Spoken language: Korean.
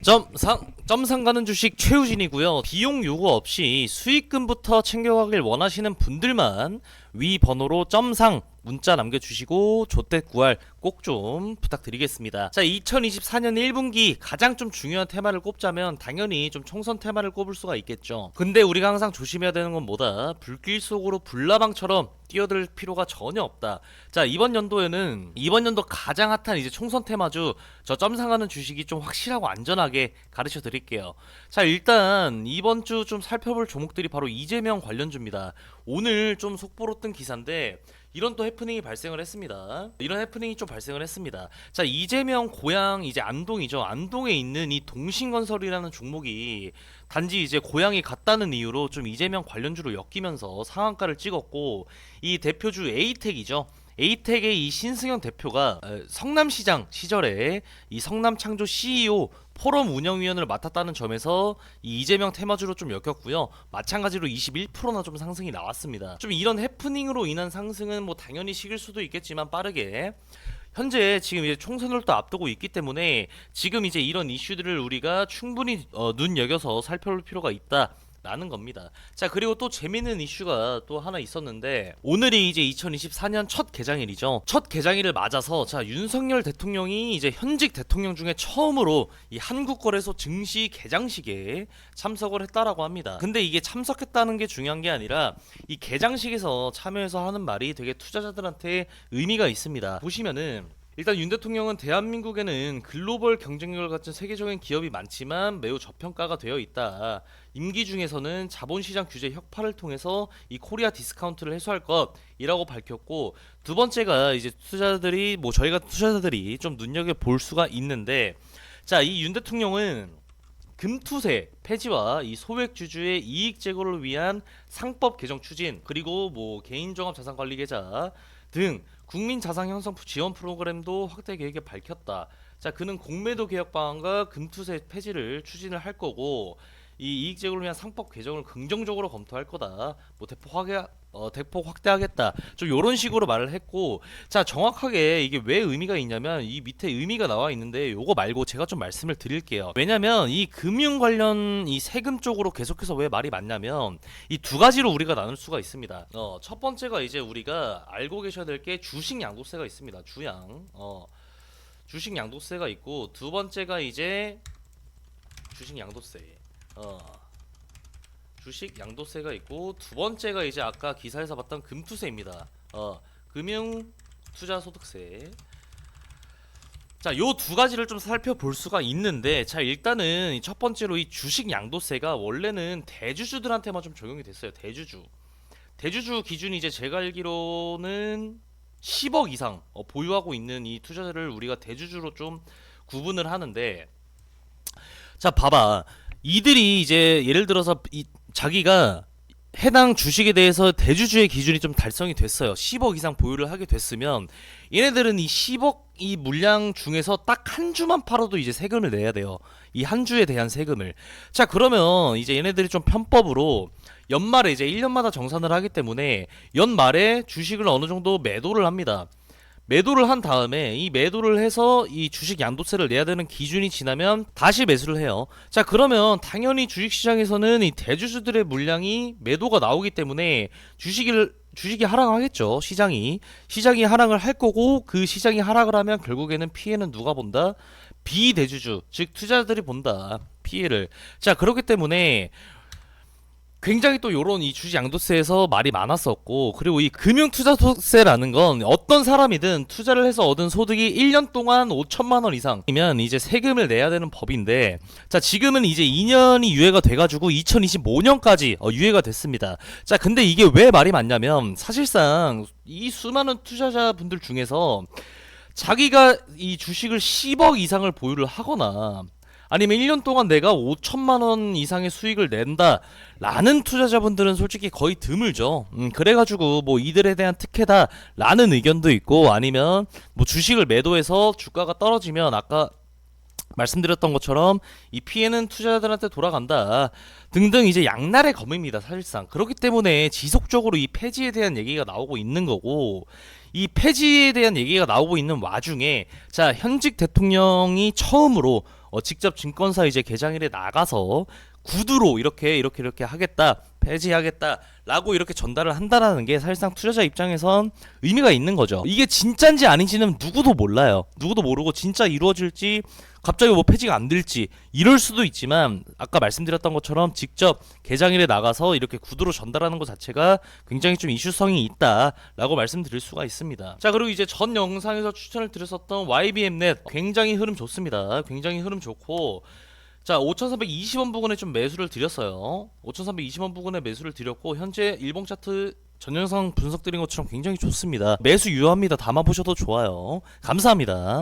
점상 가는 주식 최우진이고요. 비용 요구 없이 수익금부터 챙겨가길 원하시는 분들만 위 번호로 점상 문자 남겨주시고 조댓 구할 꼭 좀 부탁드리겠습니다. 자, 2024년 1분기 가장 좀 중요한 테마를 꼽자면 당연히 좀 총선 테마를 꼽을 수가 있겠죠. 근데 우리가 항상 조심해야 되는 건 뭐다? 불길 속으로 불나방처럼 뛰어들 필요가 전혀 없다. 자, 이번 연도 가장 핫한 이제 총선 테마주 저 점상하는 주식이 좀 확실하고 안전하게 가르쳐 드릴게요. 자, 일단 이번 주 좀 살펴볼 종목들이 바로 이재명 관련주입니다. 오늘 좀 속보로 뜬 기사인데 이런 또 해프닝이 발생을 했습니다. 자, 이재명 고향 이제 안동이죠. 안동에 있는 이 동신건설이라는 종목이 단지 이제 고향이 같다는 이유로 좀 이재명 관련주로 엮이면서 상한가를 찍었고, 이 대표주 에이텍이죠. 에이텍의 이 신승현 대표가 성남시장 시절에 이 성남창조 CEO 포럼 운영위원을 맡았다는 점에서 이 이재명 테마주로 좀 엮였고요. 마찬가지로 21%나 좀 상승이 나왔습니다. 좀 이런 해프닝으로 인한 상승은 뭐 당연히 식을 수도 있겠지만 빠르게 현재 지금 이제 총선을 또 앞두고 있기 때문에 지금 이제 이런 이슈들을 우리가 충분히 눈여겨서 살펴볼 필요가 있다. 라는 겁니다. 자, 그리고 또 재밌는 이슈가 또 하나 있었는데 오늘이 이제 2024년 첫 개장일이죠. 첫 개장일을 맞아서 자, 윤석열 대통령이 이제 현직 대통령 중에 처음으로 이 한국거래소 증시 개장식에 참석을 했다라고 합니다. 근데 이게 참석했다는 게 중요한 게 아니라 이 개장식에서 참여해서 하는 말이 되게 투자자들한테 의미가 있습니다. 보시면은 일단 윤 대통령은 대한민국에는 글로벌 경쟁력을 갖춘 세계적인 기업이 많지만 매우 저평가가 되어 있다. 임기 중에서는 자본시장 규제 혁파를 통해서 이 코리아 디스카운트를 해소할 것이라고 밝혔고, 두 번째가 이제 투자자들이 저희가 투자자들이 좀 눈여겨 볼 수가 있는데, 자, 이 윤 대통령은 금투세 폐지와 이 소액주주의 이익 제고를 위한 상법 개정 추진, 그리고 개인종합자산관리계좌 등 국민 자산 형성 지원 프로그램도 확대 계획에 밝혔다. 자, 그는 공매도 개혁 방안과 금투세 폐지를 추진을 할 거고, 이 이익 제고를 위한 상법 개정을 긍정적으로 검토할 거다. 대폭 확대하겠다. 좀 이런 식으로 말을 했고, 자, 정확하게 이게 왜 의미가 있냐면 이 밑에 의미가 나와 있는데 요거 말고 제가 좀 말씀을 드릴게요. 왜냐면 이 금융 관련 이 세금 쪽으로 계속해서 왜 말이 많냐면 이 두 가지로 우리가 나눌 수가 있습니다. 첫 번째가 이제 우리가 알고 계셔야 될 게 주식 양도세가 있습니다. 주식 양도세가 있고, 두 번째가 이제 주식 양도세. 주식 양도세가 있고, 두 번째가 이제 아까 기사에서 봤던 금투세입니다. 금융 투자 소득세. 자, 요 두 가지를 좀 살펴볼 수가 있는데, 자, 일단은 첫 번째로 이 주식 양도세가 원래는 대주주들한테만 좀 적용이 됐어요. 대주주 기준이 이제 제가 알기로는 10억 이상 보유하고 있는 이 투자자를 우리가 대주주로 좀 구분을 하는데, 자, 봐봐. 이들이 이제 예를 들어서 자기가 해당 주식에 대해서 대주주의 기준이 좀 달성이 됐어요. 10억 이상 보유를 하게 됐으면 얘네들은 이 10억 이 물량 중에서 딱 한 주만 팔아도 이제 세금을 내야 돼요. 이 한 주에 대한 세금을. 자, 그러면 이제 얘네들이 좀 편법으로 연말에 이제 1년마다 정산을 하기 때문에 연말에 주식을 어느 정도 매도를 합니다. 매도를 한 다음에 이 매도를 해서 이 주식 양도세를 내야 되는 기준이 지나면 다시 매수를 해요. 자, 그러면 당연히 주식시장에서는 이 대주주들의 물량이 매도가 나오기 때문에 주식이 하락하겠죠. 시장이 하락을 할 거고, 그 시장이 하락을 하면 결국에는 피해는 누가 본다? 비대주주, 즉 투자자들이 본다. 피해를. 자, 그렇기 때문에 굉장히 또 요런 이 주식 양도세에서 말이 많았었고, 그리고 이 금융투자소득세라는 건 어떤 사람이든 투자를 해서 얻은 소득이 1년 동안 5천만 원 이상이면 이제 세금을 내야 되는 법인데, 자, 지금은 이제 2년이 유예가 돼가지고 2025년까지 유예가 됐습니다. 자, 근데 이게 왜 말이 많냐면 사실상 이 수많은 투자자분들 중에서 자기가 이 주식을 10억 이상을 보유를 하거나 아니면 1년 동안 내가 5천만 원 이상의 수익을 낸다 라는 투자자분들은 솔직히 거의 드물죠. 그래가지고 이들에 대한 특혜다 라는 의견도 있고, 아니면 주식을 매도해서 주가가 떨어지면 아까 말씀드렸던 것처럼 이 피해는 투자자들한테 돌아간다 등등 이제 양날의 검입니다. 사실상 그렇기 때문에 지속적으로 이 폐지에 대한 얘기가 나오고 있는 거고, 이 폐지에 대한 얘기가 나오고 있는 와중에 자, 현직 대통령이 처음으로 직접 증권사 이제 계장일에 나가서 구두로 이렇게 하겠다, 폐지하겠다라고 이렇게 전달을 한다라는 게 사실상 투자자 입장에선 의미가 있는 거죠. 이게 진짠지 아닌지는 누구도 몰라요. 누구도 모르고 진짜 이루어질지 갑자기 뭐 폐지가 안 될지 이럴 수도 있지만 아까 말씀드렸던 것처럼 직접 계장일에 나가서 이렇게 구두로 전달하는 것 자체가 굉장히 좀 이슈성이 있다라고 말씀드릴 수가 있습니다. 자, 그리고 이제 전 영상에서 추천을 드렸었던 YBMnet 굉장히 흐름 좋습니다. 굉장히 흐름 좋고, 자, 5,320원 부근에 좀 매수를 드렸어요. 5,320원 부근에 매수를 드렸고, 현재 일봉 차트 전 영상 분석 드린 것처럼 굉장히 좋습니다. 매수 유효합니다. 담아보셔도 좋아요. 감사합니다.